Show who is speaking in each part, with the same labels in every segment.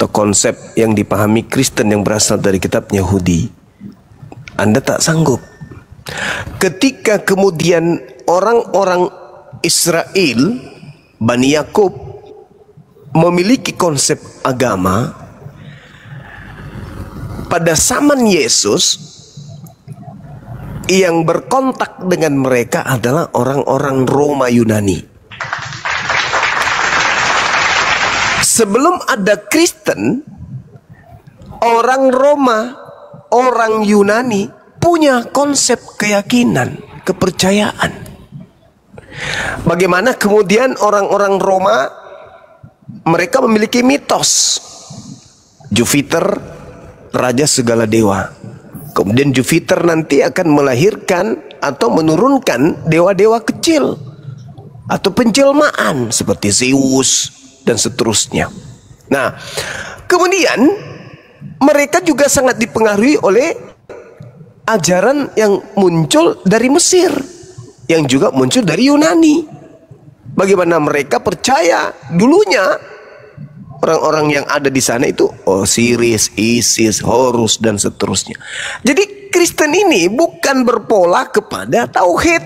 Speaker 1: atau konsep yang dipahami Kristen yang berasal dari kitab Yahudi. Anda tak sanggup. Ketika kemudian orang-orang Israel, Bani Yakub, memiliki konsep agama, pada zaman Yesus yang berkontak dengan mereka adalah orang-orang Roma Yunani. Sebelum ada Kristen, orang Roma, orang Yunani punya konsep keyakinan, kepercayaan. Bagaimana kemudian orang-orang Roma, mereka memiliki mitos Jupiter, raja segala dewa. Kemudian Jupiter nanti akan melahirkan atau menurunkan dewa-dewa kecil atau penjelmaan seperti Zeus dan seterusnya. Nah, kemudian mereka juga sangat dipengaruhi oleh ajaran yang muncul dari Mesir, yang juga muncul dari Yunani. Bagaimana mereka percaya dulunya orang-orang yang ada di sana itu Osiris, Isis, Horus dan seterusnya. Jadi Kristen ini bukan berpola kepada tauhid,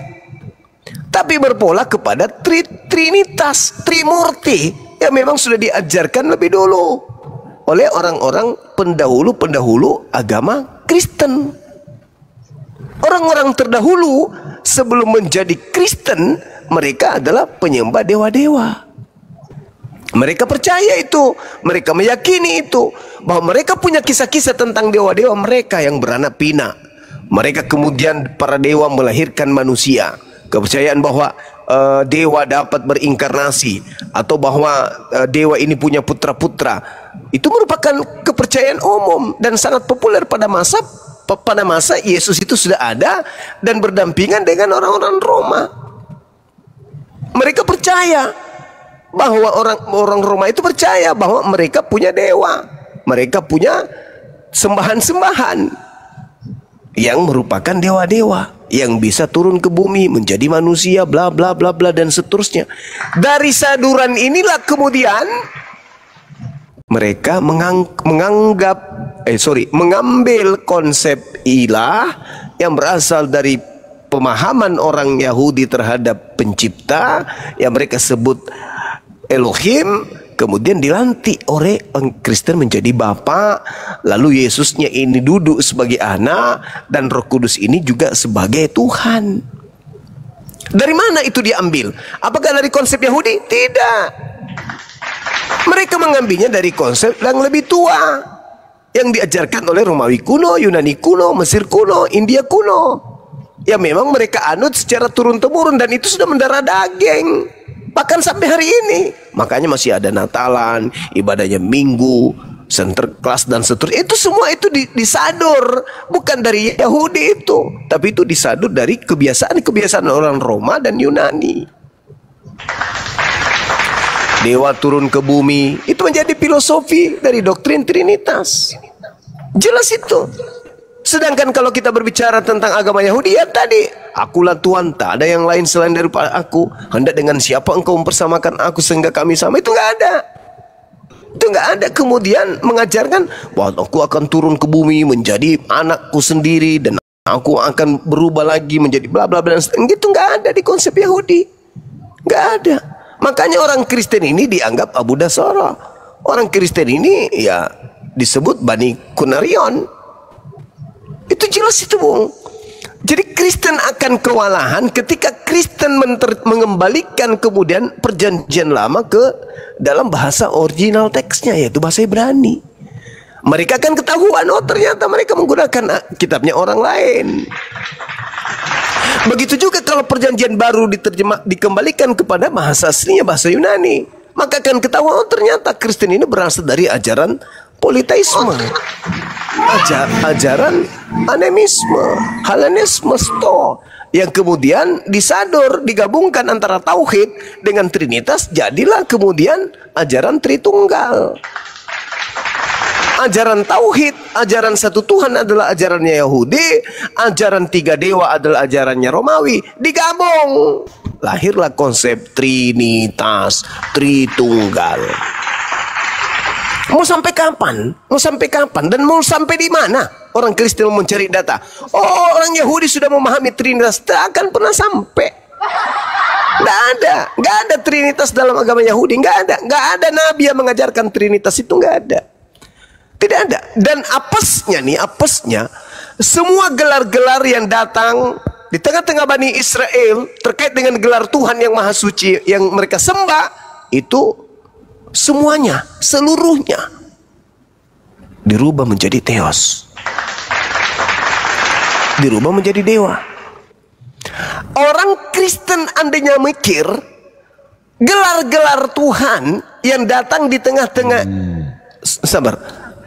Speaker 1: tapi berpola kepada trinitas, trimurti yang memang sudah diajarkan lebih dulu oleh orang-orang pendahulu agama Kristen. Orang-orang terdahulu sebelum menjadi Kristen, mereka adalah penyembah dewa-dewa. Mereka percaya itu, mereka meyakini itu, bahwa mereka punya kisah-kisah tentang dewa-dewa mereka yang beranak pinak. Mereka kemudian para dewa melahirkan manusia. Kepercayaan bahwa dewa dapat berinkarnasi, atau bahwa dewa ini punya putra-putra, itu merupakan kepercayaan umum dan sangat populer pada masa Yesus itu sudah ada dan berdampingan dengan orang-orang Roma. Mereka percaya bahwa orang Roma itu percaya bahwa mereka punya dewa, mereka punya sembahan-sembahan yang merupakan dewa-dewa yang bisa turun ke bumi menjadi manusia, bla bla bla bla dan seterusnya. Dari saduran inilah kemudian mereka mengambil konsep ilah yang berasal dari pemahaman orang Yahudi terhadap pencipta yang mereka sebut Elohim, kemudian dilantik oleh orang Kristen menjadi Bapa, lalu Yesusnya ini duduk sebagai anak dan Roh Kudus ini juga sebagai Tuhan. Dari mana itu diambil? Apakah dari konsep Yahudi? Tidak. Mereka mengambilnya dari konsep yang lebih tua, yang diajarkan oleh Romawi kuno, Yunani kuno, Mesir kuno, India kuno, yang memang mereka anut secara turun-temurun, dan itu sudah mendarah daging bahkan sampai hari ini. Makanya masih ada Natalan, ibadahnya Minggu, Sinterklas dan seterusnya. Itu semua itu disadur bukan dari Yahudi itu, tapi itu disadur dari kebiasaan orang Roma dan Yunani. Dewa turun ke bumi itu menjadi filosofi dari doktrin Trinitas. Jelas itu. Sedangkan kalau kita berbicara tentang agama Yahudi, ya tadi, akulah Tuhan, tak ada yang lain selain daripada aku. Hendak dengan siapa engkau mempersamakan aku sehingga kami sama? Itu nggak ada. Itu nggak ada. Kemudian mengajarkan bahwa aku akan turun ke bumi menjadi anakku sendiri dan aku akan berubah lagi menjadi bla bla bla. Gitu nggak ada di konsep Yahudi. Nggak ada. Makanya orang Kristen ini dianggap Abu Dasara. Orang Kristen ini ya disebut Bani Kunarion. Itu jelas itu, Bung. Jadi Kristen akan kewalahan ketika Kristen mengembalikan kemudian perjanjian lama ke dalam bahasa original teksnya, yaitu bahasa Ibrani. Mereka akan ketahuan, oh ternyata mereka menggunakan kitabnya orang lain. Begitu juga kalau perjanjian baru dikembalikan kepada bahasa aslinya, bahasa Yunani, maka akan ketahuan, oh ternyata Kristen ini berasal dari ajaran politeisme, ajaran animisme, Hellenisme, yang kemudian disadur, digabungkan antara tauhid dengan trinitas, jadilah kemudian ajaran Tritunggal. Ajaran tauhid, ajaran satu Tuhan adalah ajarannya Yahudi, ajaran tiga dewa adalah ajarannya Romawi, digabung, lahirlah konsep Trinitas, Tritunggal. Mau sampai kapan? Mau sampai kapan? Dan mau sampai di mana? Orang Kristen mencari data. Oh, orang Yahudi sudah memahami Trinitas. Tak akan pernah sampai. Nggak ada Trinitas dalam agama Yahudi. Nggak ada Nabi yang mengajarkan Trinitas itu, nggak ada. Tidak ada. Dan apesnya, semua gelar-gelar yang datang di tengah-tengah Bani Israel terkait dengan gelar Tuhan yang Maha Suci yang mereka sembah, itu semuanya, seluruhnya dirubah menjadi theos, dirubah menjadi dewa. Orang Kristen andainya mikir gelar-gelar Tuhan yang datang di tengah-tengah,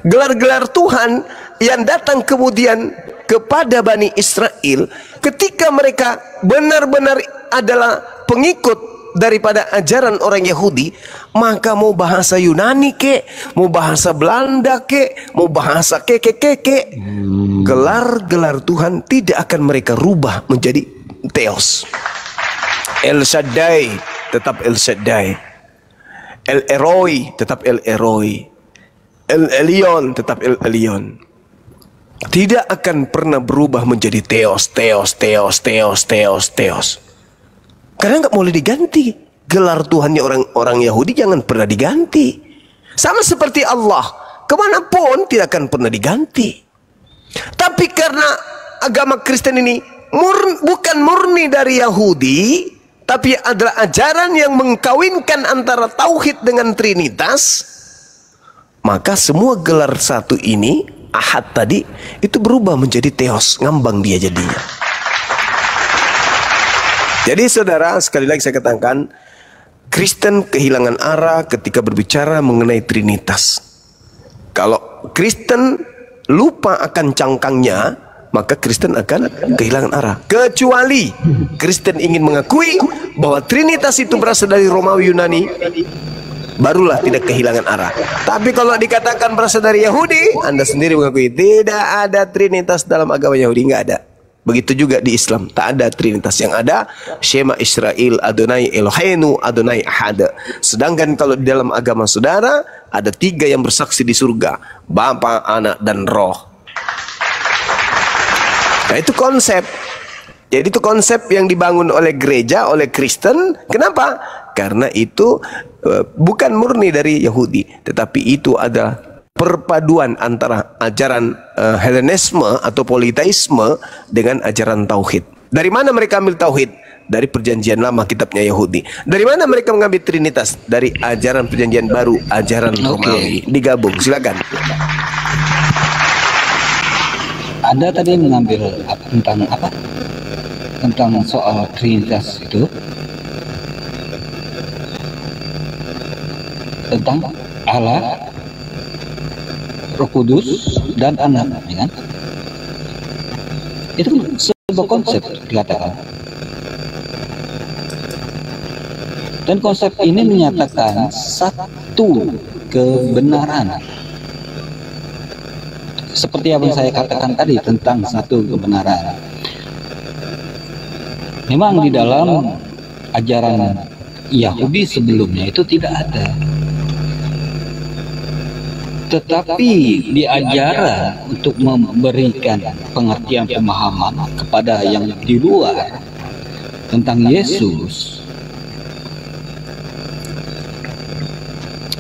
Speaker 1: gelar-gelar Tuhan yang datang kemudian kepada Bani Israel ketika mereka benar-benar adalah pengikut daripada ajaran orang Yahudi, maka mau bahasa Yunani ke, mau bahasa Belanda ke, mau bahasa keke, gelar-gelar Tuhan tidak akan mereka rubah menjadi theos. El Shaddai tetap El Shaddai, El Eroi tetap El Eroi, El Elyon tetap El Elyon. Tidak akan pernah berubah menjadi theos. Karena nggak boleh diganti. Gelar Tuhannya orang Yahudi jangan pernah diganti. Sama seperti Allah, kemanapun tidak akan pernah diganti. Tapi karena agama Kristen ini bukan murni dari Yahudi, tapi adalah ajaran yang mengkawinkan antara tauhid dengan Trinitas, maka semua gelar satu ini, Ahad tadi, itu berubah menjadi theos, ngambang dia jadinya. Jadi saudara, sekali lagi saya katakan, Kristen kehilangan arah ketika berbicara mengenai Trinitas. Kalau Kristen lupa akan cangkangnya, maka Kristen akan kehilangan arah. Kecuali Kristen ingin mengakui bahwa Trinitas itu berasal dari Romawi Yunani, barulah tidak kehilangan arah. Tapi kalau dikatakan berasal dari Yahudi, Anda sendiri mengakui tidak ada Trinitas dalam agama Yahudi, nggak ada. Begitu juga di Islam, tak ada Trinitas. Yang ada Shema Israel, Adonai Eloheinu, Adonai Ahad. Sedangkan kalau di dalam agama saudara ada 3 yang bersaksi di surga, Bapa, Anak, dan Roh. Nah itu konsep. Jadi itu konsep yang dibangun oleh gereja, oleh Kristen. Kenapa? Karena itu bukan murni dari Yahudi, tetapi itu adalah perpaduan antara ajaran Helenisme atau politeisme dengan ajaran tauhid. Dari mana mereka ambil tauhid? Dari perjanjian lama, kitabnya Yahudi. Dari mana mereka mengambil Trinitas? Dari ajaran perjanjian baru, ajaran Romawi. Digabung, silakan.
Speaker 2: Anda tadi mengambil tentang apa? Tentang soal Trinitas itu, tentang Allah, Roh Kudus, dan Anak, ya kan? Itu sebuah konsep dikatakan. Dan konsep ini menyatakan satu kebenaran. Seperti yang saya katakan tadi tentang satu kebenaran. Memang di dalam ajaran Yahudi sebelumnya itu tidak ada. Tetapi di ajaran untuk memberikan pengertian pemahaman kepada yang di luar tentang Yesus,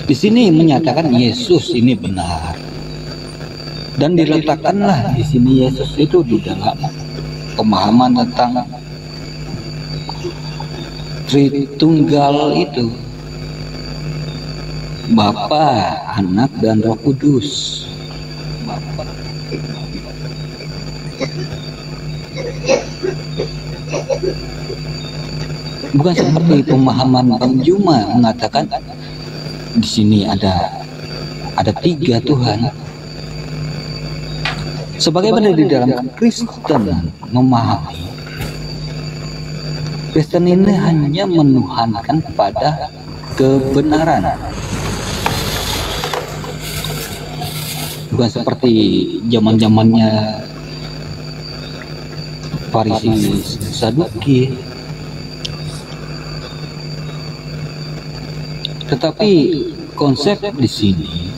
Speaker 2: di sini menyatakan Yesus ini benar. Dan diletakkanlah di sini Yesus itu di dalam pemahaman tentang Tritunggal itu, Bapa, Anak, dan Roh Kudus. Bukan seperti pemahaman Bang Zuma mengatakan di sini ada 3 Tuhan. Sebagaimana di dalam Kristen memahami, Kristen ini hanya menuhankan kepada kebenaran. Bukan seperti zaman-zamannya Farisi Saduki. Tetapi konsep di sini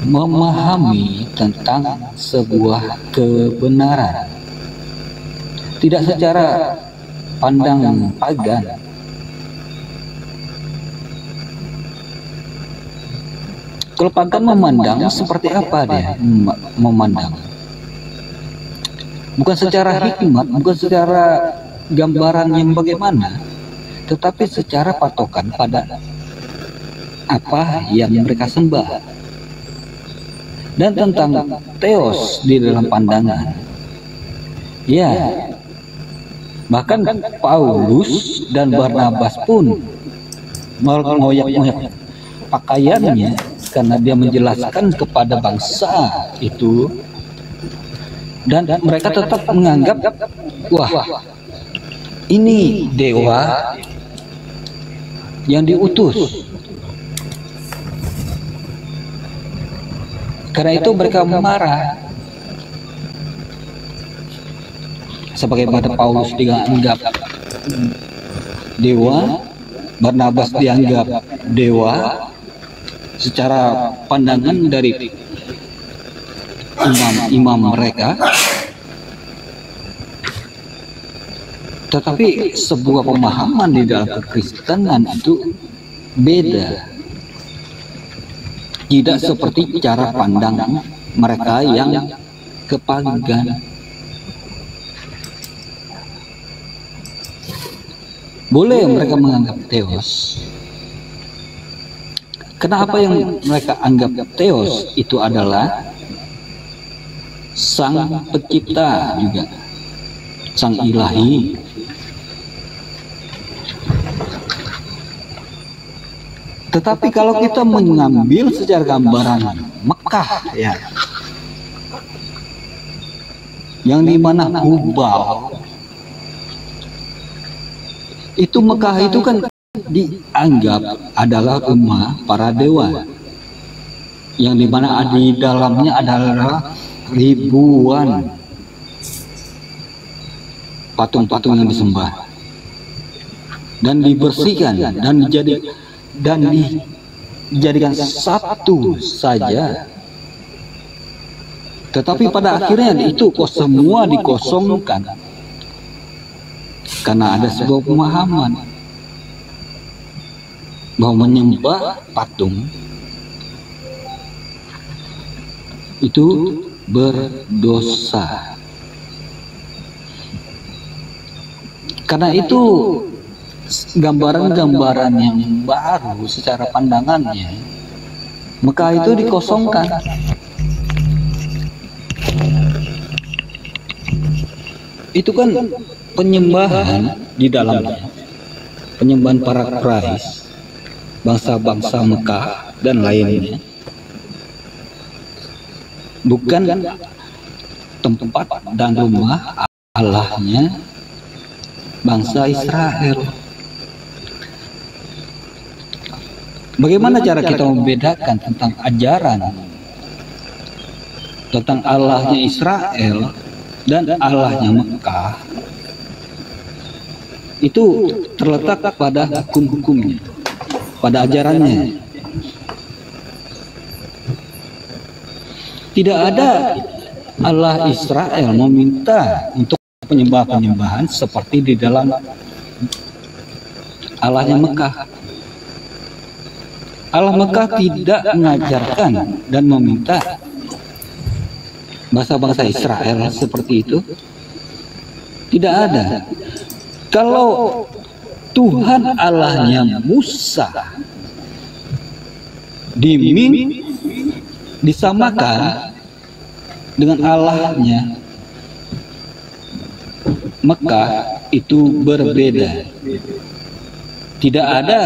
Speaker 2: memahami tentang sebuah kebenaran, tidak secara pandang pagan. Kalau pagan memandang seperti apa dia memandang? Bukan secara hikmat, bukan secara gambaran yang bagaimana, tetapi secara patokan pada apa yang mereka sembah. Dan tentang theos di dalam pandangan, ya, bahkan Paulus dan Barnabas pun mengoyak-ngoyak pakaiannya karena dia menjelaskan kepada bangsa itu, dan mereka tetap menganggap, wah, ini dewa yang diutus. Karena itu mereka marah. Sebagaimana Paulus dianggap dewa, Barnabas dianggap dewa secara pandangan dari imam-imam mereka. Tetapi sebuah pemahaman di dalam kekristenan itu beda. Tidak seperti cara pandang mereka yang kepagan. Boleh mereka menganggap theos. Kenapa yang mereka anggap theos itu adalah sang pencipta juga, sang ilahi. Tetapi kalau kita mengambil secara gambaran Mekah, ya, yang dimana Hubal itu, Mekah itu kan dianggap adalah rumah para dewa, yang dimana di dalamnya adalah ribuan patung-patung yang disembah dan dibersihkan dan dijadikan satu saja. Tetapi pada akhirnya itu semua dikosongkan karena ada sebuah pemahaman bahwa menyembah patung itu berdosa. Karena itu gambaran-gambaran yang baru secara pandangannya, Mekah itu dikosongkan. Itu kan penyembahan di dalamnya, penyembahan para Quraisy, bangsa-bangsa Mekah dan lainnya, bukan tempat dan rumah Allahnya bangsa Israel. Bagaimana cara kita membedakan tentang ajaran tentang Allahnya Israel dan Allahnya Mekah? Itu terletak pada hukum-hukumnya, pada ajarannya. Tidak ada Allah Israel meminta untuk penyembah-penyembahan seperti di dalam Allahnya Mekah. Allah Mekah tidak mengajarkan dan meminta bangsa-bangsa Israel seperti itu. Tidak ada. Kalau Tuhan Allahnya Musa disamakan dengan Allahnya Mekah, itu berbeda. Tidak ada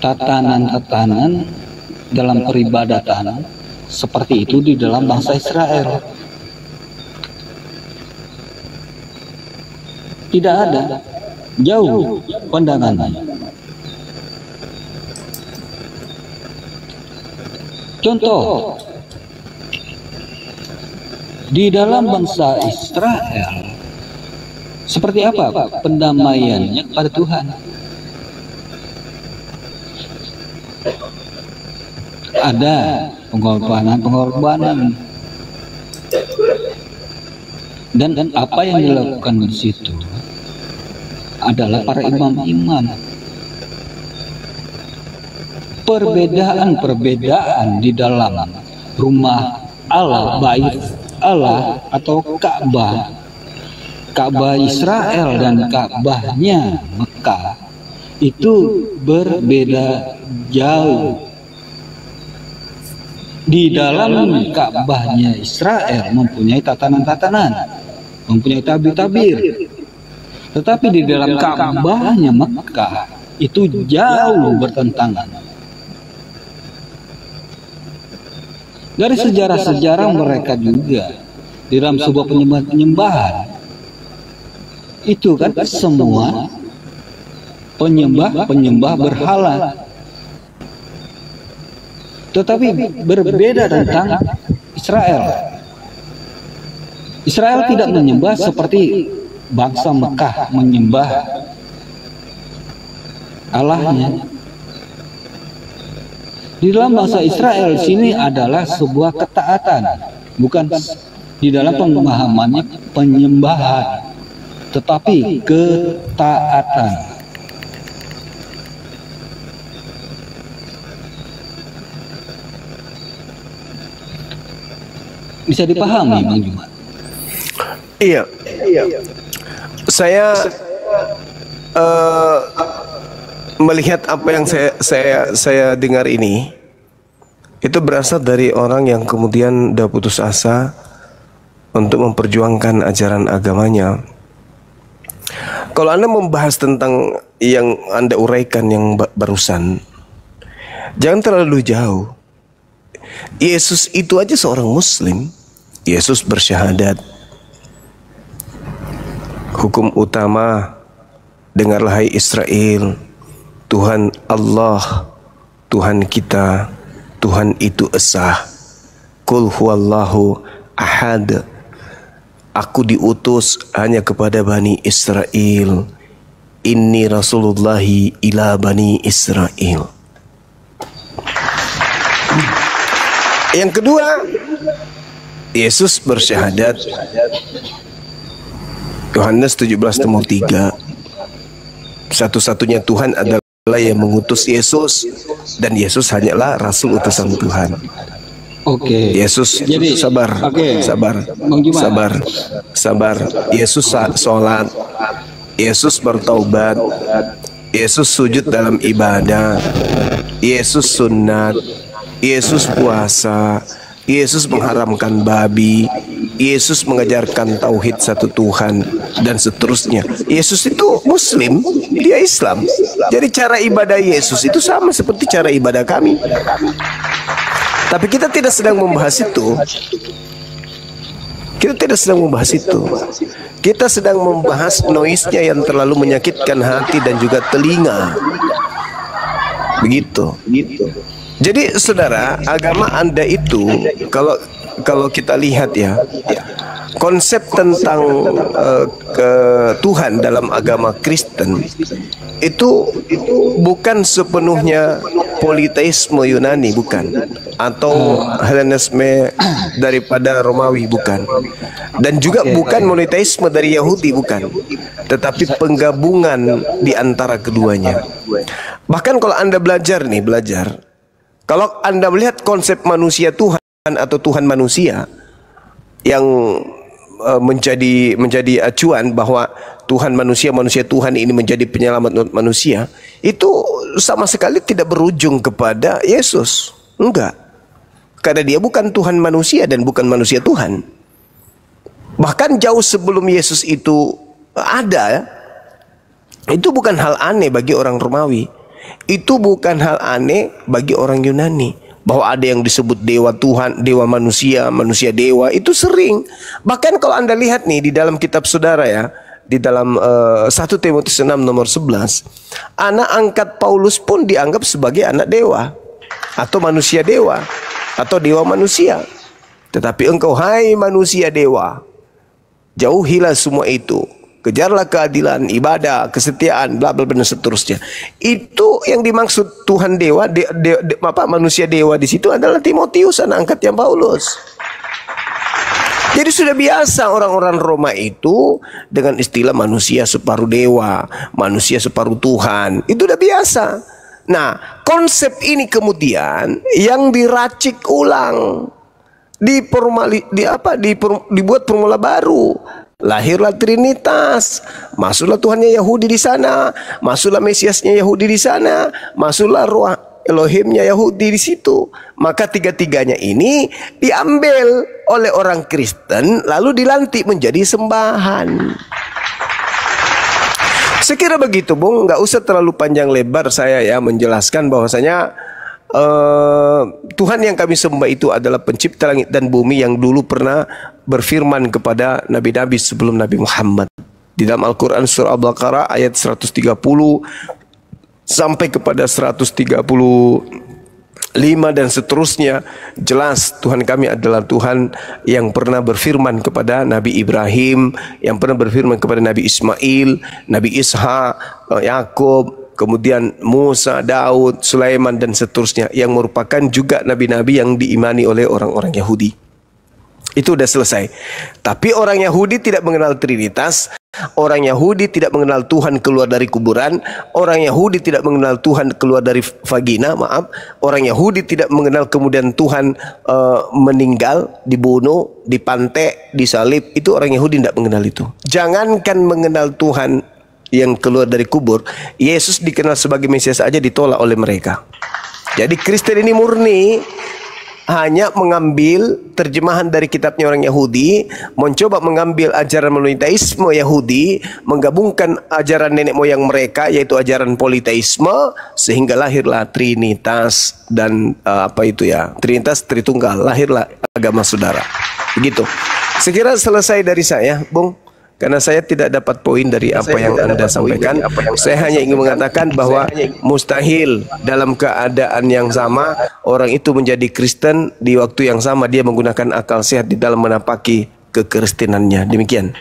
Speaker 2: tatanan-tatanan dalam peribadatan seperti itu di dalam bangsa Israel. Tidak ada, jauh pandangannya. Contoh, di dalam bangsa Israel seperti apa pendamaiannya kepada Tuhan? ada pengorbanan. Dan apa yang dilakukan di situ adalah para imam-imam. Perbedaan di dalam rumah Allah, bait Allah atau Ka'bah Israel dan Ka'bahnya Mekah itu berbeda jauh. Di dalam Ka'bahnya Israel mempunyai tatanan-tatanan, mempunyai tabir-tabir. Tetapi di dalam Ka'bahnya Mekah itu jauh bertentangan. Dari sejarah-sejarah mereka juga di dalam sebuah penyembahan itu kan semua penyembah berhala. Tetapi berbeda tentang Israel. Israel tidak menyembah seperti bangsa Mekah menyembah Allahnya. Di dalam bahasa Israel sini adalah sebuah ketaatan, bukan di dalam pemahamannya penyembahan, tetapi ketaatan. Bisa dipahami, Bang Juma?
Speaker 1: Iya. Saya melihat apa yang saya dengar ini itu berasal dari orang yang kemudian udah putus asa untuk memperjuangkan ajaran agamanya. Kalau Anda membahas tentang yang Anda uraikan yang barusan, jangan terlalu jauh. Yesus itu aja seorang Muslim. Yesus bersyahadat. Hukum utama, dengarlah hai Israel, Tuhan Allah, Tuhan kita, Tuhan itu esa. Qul huwallahu ahad. Aku diutus hanya kepada Bani Israel. Inni Rasulullahi ila Bani Israel. Yang kedua, Yesus bersyahadat. Yohanes 17:3. Satu-satunya Tuhan adalah yang mengutus Yesus, dan Yesus hanyalah rasul utusan Tuhan.
Speaker 2: Oke.
Speaker 1: Yesus sabar. Yesus sholat. Yesus bertaubat. Yesus sujud dalam ibadah. Yesus sunat. Yesus puasa. Yesus mengharamkan babi. Yesus mengajarkan tauhid satu Tuhan, dan seterusnya. Yesus itu Muslim, dia Islam. Jadi cara ibadah Yesus itu sama seperti cara ibadah kami. Tapi kita tidak sedang membahas itu. Kita sedang membahas noise-nya yang terlalu menyakitkan hati dan juga telinga. Begitu. Jadi saudara, agama Anda itu kalau kita lihat ya, konsep tentang Tuhan dalam agama Kristen itu bukan sepenuhnya politeisme Yunani, bukan, atau Helenisme daripada Romawi, bukan, dan juga bukan monoteisme dari Yahudi, bukan, tetapi penggabungan di antara keduanya. Bahkan kalau Anda belajar, kalau Anda melihat konsep manusia Tuhan atau Tuhan manusia yang menjadi acuan bahwa Tuhan manusia Tuhan ini menjadi penyelamat manusia, itu sama sekali tidak berujung kepada Yesus. Enggak. Karena dia bukan Tuhan manusia dan bukan manusia Tuhan. Bahkan jauh sebelum Yesus itu ada, itu bukan hal aneh bagi orang Romawi. Itu bukan hal aneh bagi orang Yunani. Bahwa ada yang disebut dewa Tuhan, dewa manusia, manusia dewa, itu sering. Bahkan kalau Anda lihat nih di dalam kitab saudara ya, di dalam 1 Timotius 6 nomor 11, anak angkat Paulus pun dianggap sebagai anak dewa, atau manusia dewa, atau dewa manusia. Tetapi engkau hai manusia dewa, jauhilah semua itu. kejarlah keadilan, ibadah, kesetiaan, bla bla bla dan seterusnya. Itu yang dimaksud Tuhan dewa, manusia dewa di situ adalah Timotius, anak angkatnya Paulus. Jadi sudah biasa orang-orang Roma itu dengan istilah manusia separuh dewa, manusia separuh Tuhan. Itu udah biasa. Nah, konsep ini kemudian yang diracik ulang, dibuat formula baru. Lahirlah Trinitas, masuklah Tuhannya Yahudi di sana, masuklah Mesiasnya Yahudi di sana, masuklah Roh Elohimnya Yahudi di situ. Maka tiga-tiganya ini diambil oleh orang Kristen lalu dilantik menjadi sembahan. Sekira begitu, Bung, nggak usah terlalu panjang lebar saya ya menjelaskan bahwasanya Tuhan yang kami sembah itu adalah pencipta langit dan bumi yang dulu pernah berfirman kepada nabi-nabi sebelum Nabi Muhammad. Di dalam Al-Quran surah Al-Baqarah ayat 130 sampai kepada 135 dan seterusnya, jelas Tuhan kami adalah Tuhan yang pernah berfirman kepada Nabi Ibrahim, yang pernah berfirman kepada Nabi Ismail, Nabi Ishak, Yakub, kemudian Musa, Daud, Sulaiman dan seterusnya, yang merupakan juga nabi-nabi yang diimani oleh orang-orang Yahudi. Itu sudah selesai. Tapi orang Yahudi tidak mengenal Trinitas. Orang Yahudi tidak mengenal Tuhan keluar dari kuburan. Orang Yahudi tidak mengenal Tuhan keluar dari vagina. Maaf. Orang Yahudi tidak mengenal kemudian Tuhan meninggal, dibunuh, dipantek, disalib. Itu orang Yahudi tidak mengenal itu. Jangankan mengenal Tuhan yang keluar dari kubur, Yesus dikenal sebagai Mesias aja ditolak oleh mereka. Jadi Kristen ini murni hanya mengambil terjemahan dari kitabnya orang Yahudi, mencoba mengambil ajaran monoteisme Yahudi, menggabungkan ajaran nenek moyang mereka yaitu ajaran politeisme, sehingga lahirlah Trinitas dan Trinitas Tritunggal, lahirlah agama saudara. Begitu. Sekira selesai dari saya, Bung. Karena saya tidak dapat poin dari apa yang Anda sampaikan. Saya hanya ingin mengatakan bahwa mustahil dalam keadaan yang sama orang itu menjadi Kristen di waktu yang sama dia menggunakan akal sehat di dalam menapaki kekristenannya. Demikian.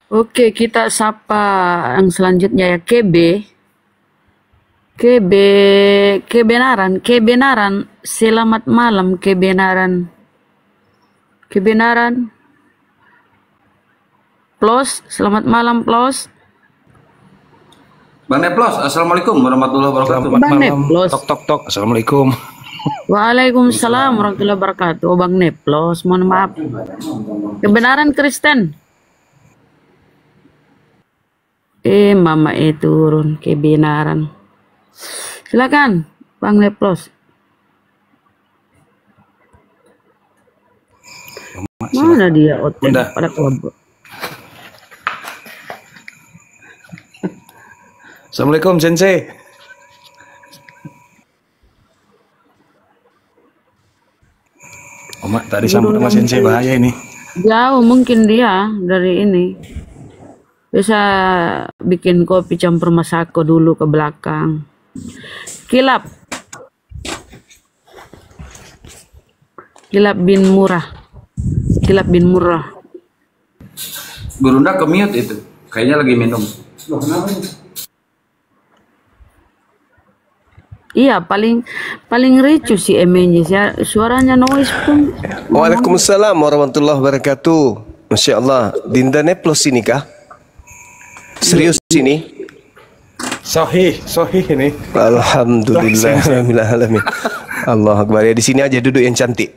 Speaker 3: Oke, kita sapa yang selanjutnya ya, kebenaran, selamat malam kebenaran, plus, selamat malam plus.
Speaker 4: Bang Neplos, assalamualaikum warahmatullahi wabarakatuh.
Speaker 3: Bang Neplos.
Speaker 4: Tok, assalamualaikum.
Speaker 3: Waalaikumsalam warahmatullahi wabarakatuh. Oh, Bang Neplos, mohon maaf. Kebenaran Kristen. Mama turun kebenaran. Silakan, Bang Neplos. Mana dia hotel pada kelompok?
Speaker 4: Assalamualaikum Sensei. Oma tadi sambut sama Sensei bahaya ini.
Speaker 3: Jauh mungkin dia dari ini. Bisa bikin kopi campur masako dulu ke belakang. Kilap bin murah.
Speaker 4: Gurunda ke mute itu. Kayaknya lagi minum. Loh, kenapa ini?
Speaker 3: Iya, paling ricu si Emennya ya. Suaranya noise pun.
Speaker 1: Waalaikumsalam warahmatullahi wabarakatuh. Masya Allah. Dinda Neplos ini kah? Serius ini?
Speaker 4: Sohih ini.
Speaker 1: Alhamdulillah. Allah Akbar. Ya, di sini aja duduk yang cantik.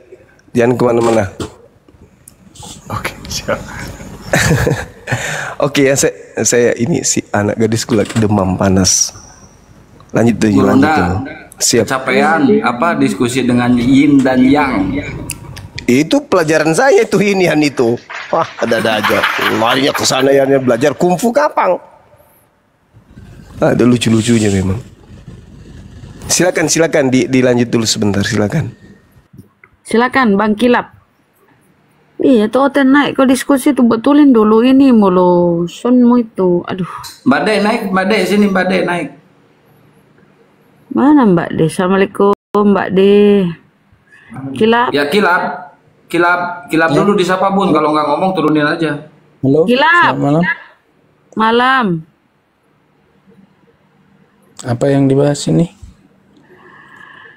Speaker 1: Jangan kemana-mana.
Speaker 4: Oke, siap.
Speaker 1: Oke ya, saya ini si anak gadisku lagi demam panas. Lanjut dulu. Siap.
Speaker 4: Capaian apa diskusi dengan yin dan yang?
Speaker 1: Itu pelajaran saya itu inian itu. Wah, ada aja. Larinya ke sana ya belajar kungfu kapang. Ada lucu-lucunya memang. Silakan dilanjut dulu sebentar, silakan.
Speaker 3: Silakan Bang Kilap. Iya tuh naik ke diskusi tuh betulin dulu ini mulu sonmu itu. Aduh.
Speaker 4: Badai naik, sini badai naik.
Speaker 3: Mana Mbak De? Assalamualaikum Mbak De. Kilap.
Speaker 4: Ya kilap dulu disapa Bun. Kalau nggak ngomong turunin aja.
Speaker 2: Halo.
Speaker 3: Kilap.
Speaker 2: Selamat malam.
Speaker 3: Malam.
Speaker 2: Apa yang dibahas ini?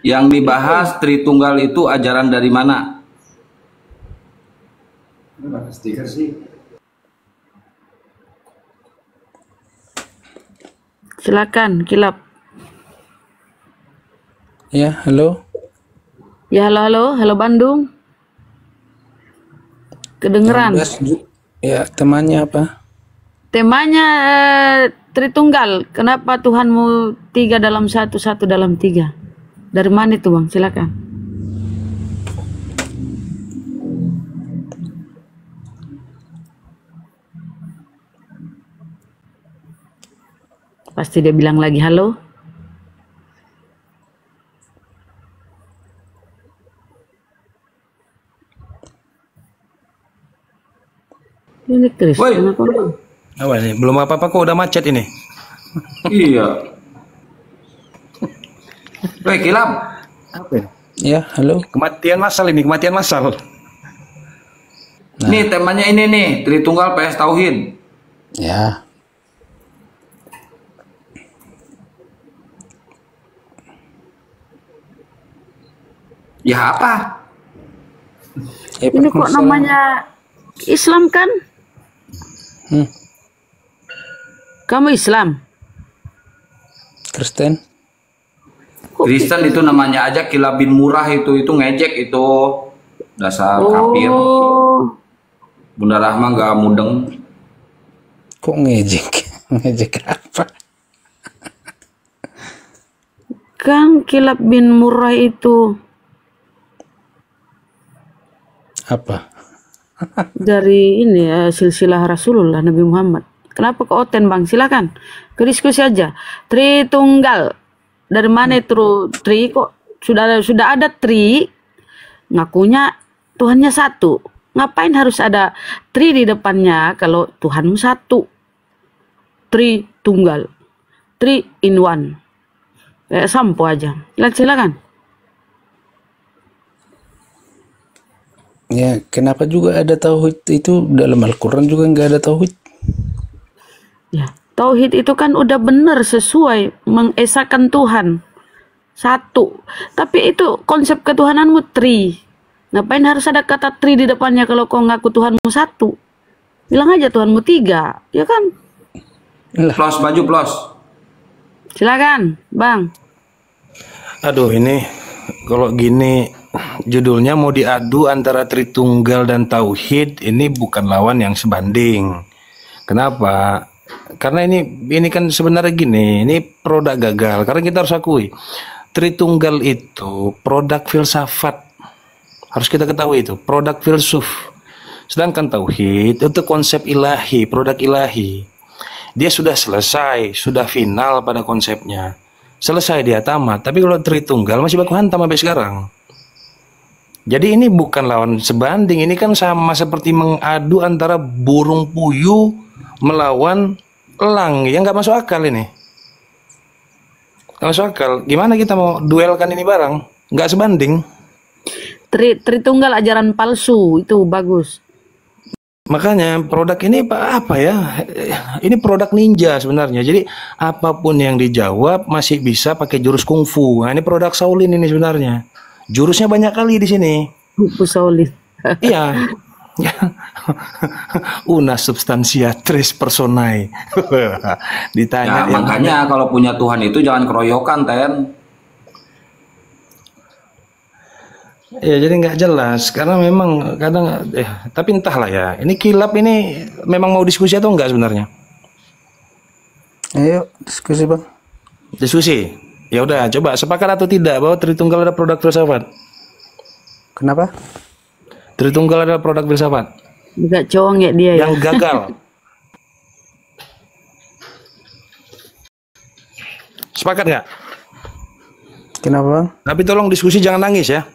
Speaker 4: Yang dibahas Tritunggal itu ajaran dari mana? Stiker sih.
Speaker 3: Silakan Kilap.
Speaker 2: Ya, halo.
Speaker 3: Ya halo Bandung. Kedengeran.
Speaker 2: Ya, temannya apa?
Speaker 3: Temanya Tritunggal. Kenapa Tuhanmu 3 dalam 1, 1 dalam 3? Dari mana itu Bang? Silakan. Pasti dia bilang lagi halo. Ini Chris.
Speaker 4: Woi.
Speaker 3: Kenapa?
Speaker 5: Apa nih? Belum apa-apa kok udah macet ini.
Speaker 4: Iya. Woi Kilap.
Speaker 5: Apa ini?
Speaker 2: Ya, halo.
Speaker 5: Kematian massal ini, kematian massal.
Speaker 4: Nih temanya ini nih, Tritunggal PS Tauhid.
Speaker 2: Ya.
Speaker 4: Ya apa?
Speaker 3: Ini kok namanya Islam kan? Kamu Islam?
Speaker 2: Kristen?
Speaker 4: Kristen itu namanya aja Kilap bin Murah itu ngejek itu. Dasar kafir.
Speaker 3: Oh,
Speaker 4: Bunda Rahma nggak mudeng.
Speaker 2: Kok ngejek? Ngejek apa?
Speaker 3: kan Kilap bin Murrah itu
Speaker 2: Apa?
Speaker 3: dari ini ya, silsilah Rasulullah Nabi Muhammad. Kenapa ke Oten Bang? Silakan ke diskusi aja. Tritunggal. Dari mana itu tri kok sudah ada tri, ngakunya Tuhannya satu. Ngapain harus ada tri di depannya kalau Tuhanmu satu? Tri tunggal. Tri in one. Kayak sampo aja. Silakan.
Speaker 2: Ya, kenapa juga ada tauhid itu dalam Al-Quran juga nggak ada tauhid?
Speaker 3: Ya, tauhid itu kan udah benar sesuai mengesahkan Tuhan satu. Tapi itu konsep ketuhananmu tri. Ngapain harus ada kata tri di depannya kalau kau ngaku Tuhanmu satu? Bilang aja Tuhanmu 3, ya kan?
Speaker 4: Plus baju plus.
Speaker 3: Silakan, Bang.
Speaker 5: Aduh ini kalau gini judulnya mau diadu antara Tritunggal dan Tauhid, ini bukan lawan yang sebanding. Kenapa? Karena ini kan sebenarnya gini, ini produk gagal. Karena kita harus akui, Tritunggal itu produk filsafat. Harus kita ketahui itu, produk filsuf. Sedangkan Tauhid itu konsep ilahi, produk ilahi. Dia sudah selesai, sudah final pada konsepnya. Selesai dia tamat. Tapi kalau Tritunggal masih baku hantam sampai sekarang. Jadi ini bukan lawan sebanding, ini kan sama seperti mengadu antara burung puyuh melawan elang, yang nggak masuk akal ini. Nggak masuk akal. Gimana kita mau duelkan ini barang? Nggak sebanding.
Speaker 3: Tritunggal ajaran palsu itu bagus.
Speaker 5: Makanya produk ini apa ya? Ini produk ninja sebenarnya. Jadi apapun yang dijawab masih bisa pakai jurus kungfu. Nah, ini produk Shaolin ini sebenarnya. Jurusnya banyak kali di sini.
Speaker 3: Buku Shaolin.
Speaker 5: Iya. Una substantia tres personae. Ditanya
Speaker 4: Ya, makanya kalau punya Tuhan itu jangan keroyokan, Ten.
Speaker 5: Ya jadi nggak jelas karena memang kadang tapi entahlah ya. Ini Kilap ini memang mau diskusi atau enggak sebenarnya?
Speaker 2: Ayo diskusi Bang.
Speaker 5: Diskusi. Ya udah, coba sepakat atau tidak bahwa Tritunggal ada produk filsafat?
Speaker 2: Kenapa?
Speaker 5: Tritunggal adalah produk filsafat
Speaker 3: Enggak congek dia ya.
Speaker 5: yang gagal. Sepakat nggak?
Speaker 2: Kenapa Bang?
Speaker 5: Tapi tolong diskusi jangan nangis ya.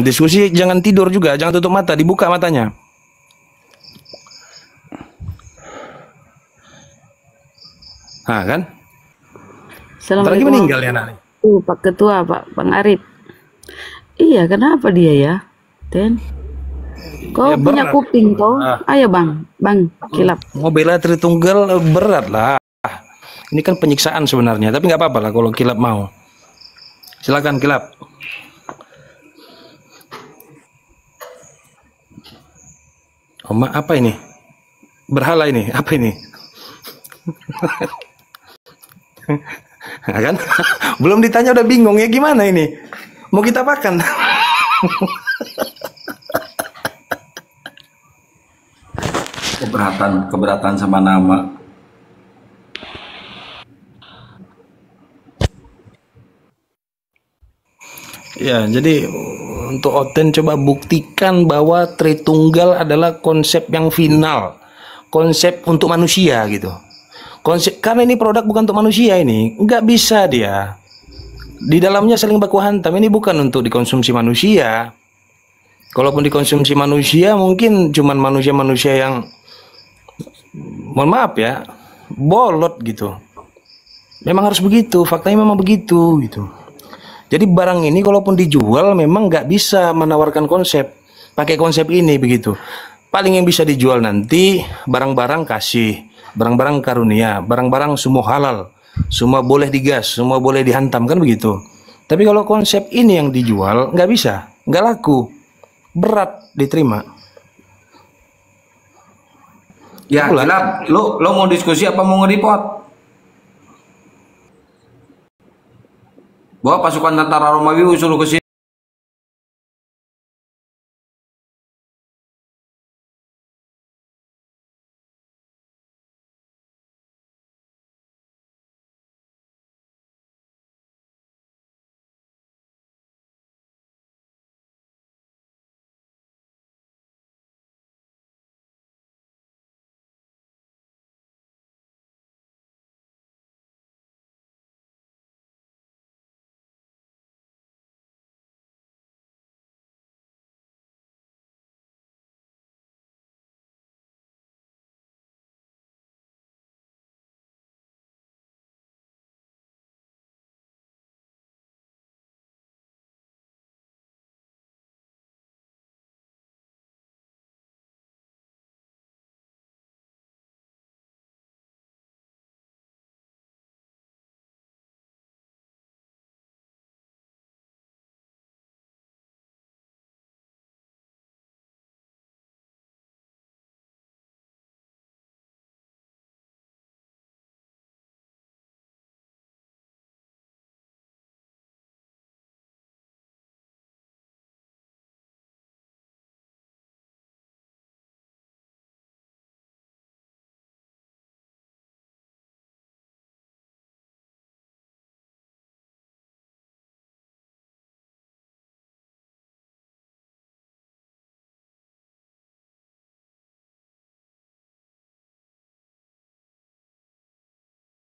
Speaker 5: Diskusi jangan tidur juga, jangan tutup mata, dibuka matanya. Nah kan? Bentar lagi
Speaker 3: Assalamualaikum.
Speaker 5: meninggal ya nak.
Speaker 3: Pak Ketua, Pak Bang Arif. Iya, kenapa dia ya? Ten, kau
Speaker 5: Ya
Speaker 3: punya
Speaker 5: berat.
Speaker 3: kuping kau? Ayo Bang, Kilap.
Speaker 5: Mau bela Tritunggal berat lah. Ini kan penyiksaan sebenarnya, tapi nggak apa-apa lah kalau Kilap mau. Silakan Kilap. Apa ini? Berhala ini? Apa ini? Nah, kan? Belum ditanya udah bingung ya, gimana ini? Mau kita apakan?
Speaker 4: Keberatan sama nama.
Speaker 5: Ya, jadi untuk Oten coba buktikan bahwa Tritunggal adalah konsep yang final, konsep untuk manusia gitu. Konsep, karena ini produk bukan untuk manusia, ini nggak bisa dia. Di dalamnya saling baku hantam, ini bukan untuk dikonsumsi manusia. Kalaupun dikonsumsi manusia, mungkin cuman manusia-manusia yang, mohon maaf ya, bolot gitu. Memang harus begitu, faktanya memang begitu gitu. Jadi barang ini kalaupun dijual memang nggak bisa menawarkan konsep, pakai konsep ini begitu. Paling yang bisa dijual nanti barang-barang kasih, barang-barang karunia, barang-barang semua halal, semua boleh digas, semua boleh dihantam, kan begitu. Tapi kalau konsep ini yang dijual nggak bisa, nggak laku, berat diterima.
Speaker 4: Ya, Kilap, lo mau diskusi apa mau nge-report? Bahwa pasukan tentara Romawi suruh ke sini.